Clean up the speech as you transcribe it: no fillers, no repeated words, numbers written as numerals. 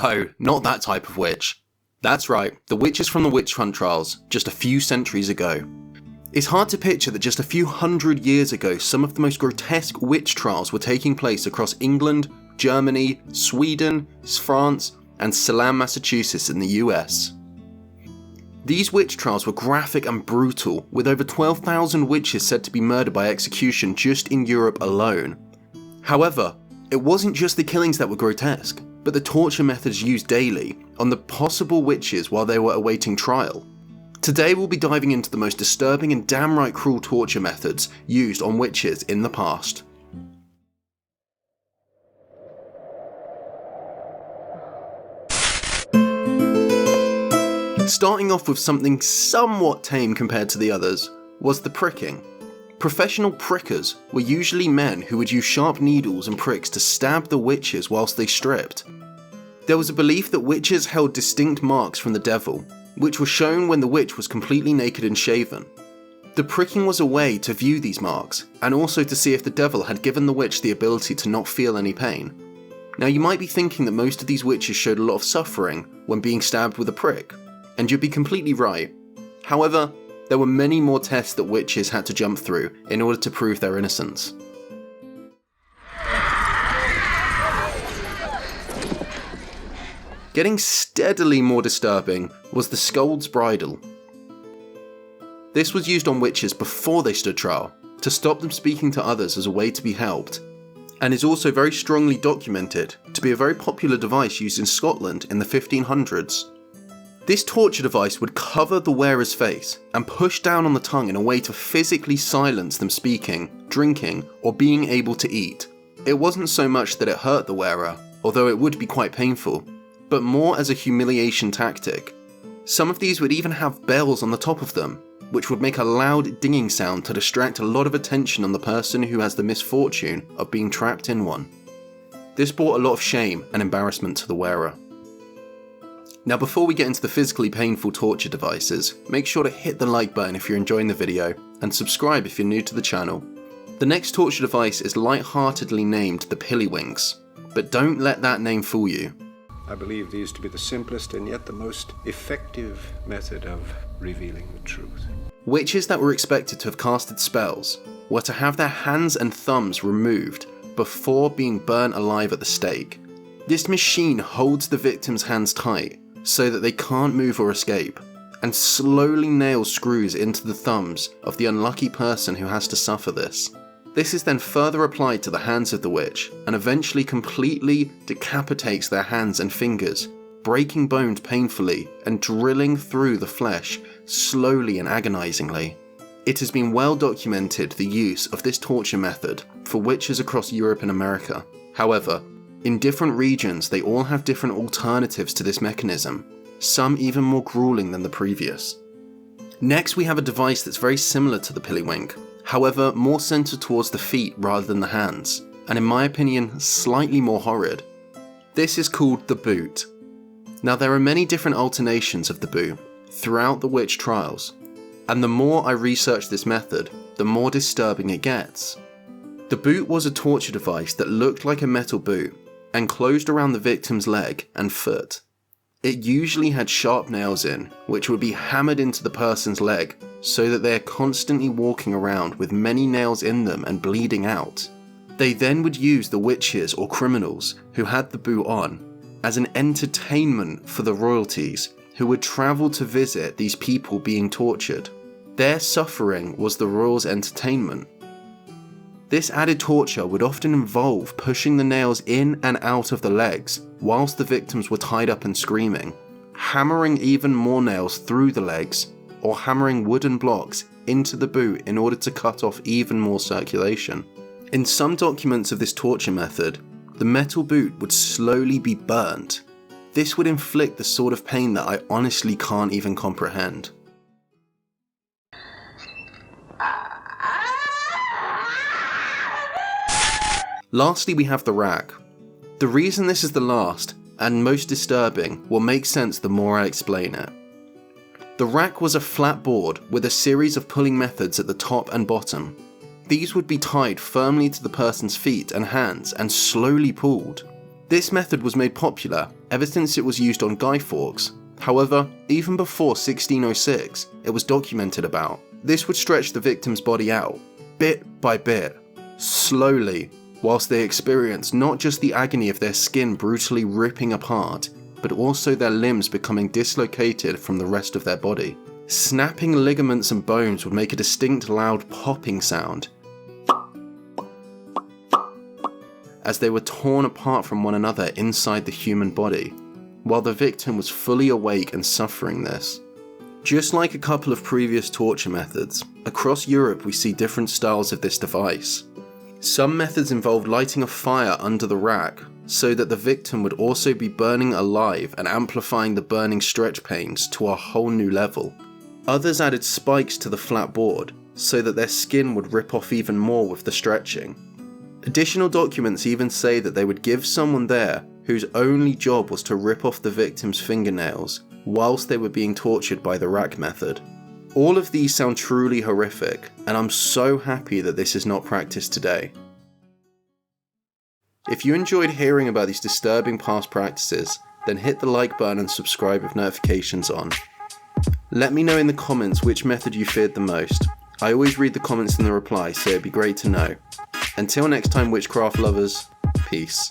No, not that type of witch. That's right, the witches from the witch hunt trials just a few centuries ago. It's hard to picture that just a few hundred years ago some of the most grotesque witch trials were taking place across England, Germany, Sweden, France, and Salem, Massachusetts in the US. These witch trials were graphic and brutal, with over 12,000 witches said to be murdered by execution just in Europe alone. However, it wasn't just the killings that were grotesque, but the torture methods used daily on the possible witches while they were awaiting trial. Today we'll be diving into the most disturbing and downright cruel torture methods used on witches in the past. Starting off with something somewhat tame compared to the others was the pricking. Professional prickers were usually men who would use sharp needles and pricks to stab the witches whilst they stripped. There was a belief that witches held distinct marks from the devil, which were shown when the witch was completely naked and shaven. The pricking was a way to view these marks, and also to see if the devil had given the witch the ability to not feel any pain. Now you might be thinking that most of these witches showed a lot of suffering when being stabbed with a prick, and you'd be completely right. However, there were many more tests that witches had to jump through in order to prove their innocence. Getting steadily more disturbing was the Scold's Bridle. This was used on witches before they stood trial, to stop them speaking to others as a way to be helped, and is also very strongly documented to be a very popular device used in Scotland in the 1500s. This torture device would cover the wearer's face and push down on the tongue in a way to physically silence them speaking, drinking, or being able to eat. It wasn't so much that it hurt the wearer, although it would be quite painful, but more as a humiliation tactic. Some of these would even have bells on the top of them, which would make a loud dinging sound to distract a lot of attention on the person who has the misfortune of being trapped in one. This brought a lot of shame and embarrassment to the wearer. Now before we get into the physically painful torture devices, make sure to hit the like button if you're enjoying the video, and subscribe if you're new to the channel. The next torture device is light-heartedly named the Pillywinks, but don't let that name fool you. I believe these to be the simplest and yet the most effective method of revealing the truth. Witches that were expected to have casted spells were to have their hands and thumbs removed before being burnt alive at the stake. This machine holds the victim's hands tight so that they can't move or escape, and slowly nails screws into the thumbs of the unlucky person who has to suffer this. This is then further applied to the hands of the witch, and eventually completely decapitates their hands and fingers, breaking bones painfully and drilling through the flesh slowly and agonizingly. It has been well documented the use of this torture method for witches across Europe and America. However, in different regions they all have different alternatives to this mechanism, some even more grueling than the previous. Next we have a device that's very similar to the Pillywink, however more centered towards the feet rather than the hands, and in my opinion slightly more horrid. This is called the boot. Now there are many different alternations of the boot throughout the witch trials, and the more I research this method, the more disturbing it gets. The boot was a torture device that looked like a metal boot and closed around the victim's leg and foot. It usually had sharp nails in, which would be hammered into the person's leg so that they are constantly walking around with many nails in them and bleeding out. They then would use the witches or criminals who had the boot on as an entertainment for the royalties who would travel to visit these people being tortured. Their suffering was the royals' entertainment. This added torture would often involve pushing the nails in and out of the legs whilst the victims were tied up and screaming, hammering even more nails through the legs, or hammering wooden blocks into the boot in order to cut off even more circulation. In some documents of this torture method, the metal boot would slowly be burnt. This would inflict the sort of pain that I honestly can't even comprehend. Lastly, we have the rack. The reason this is the last and most disturbing will make sense the more I explain it. The rack was a flat board with a series of pulling methods at the top and bottom. These would be tied firmly to the person's feet and hands and slowly pulled. This method was made popular ever since it was used on Guy Fawkes. However, even before 1606, it was documented about. This would stretch the victim's body out, bit by bit, slowly, whilst they experienced not just the agony of their skin brutally ripping apart, but also their limbs becoming dislocated from the rest of their body. Snapping ligaments and bones would make a distinct loud popping sound as they were torn apart from one another inside the human body, while the victim was fully awake and suffering this. Just like a couple of previous torture methods, across Europe we see different styles of this device. Some methods involved lighting a fire under the rack, so that the victim would also be burning alive and amplifying the burning stretch pains to a whole new level. Others added spikes to the flat board, so that their skin would rip off even more with the stretching. Additional documents even say that they would give someone there whose only job was to rip off the victim's fingernails whilst they were being tortured by the rack method. All of these sound truly horrific, and I'm so happy that this is not practiced today. If you enjoyed hearing about these disturbing past practices, then hit the like button and subscribe with notifications on. Let me know in the comments which method you feared the most. I always read the comments and the replies, so it'd be great to know. Until next time, witchcraft lovers, peace.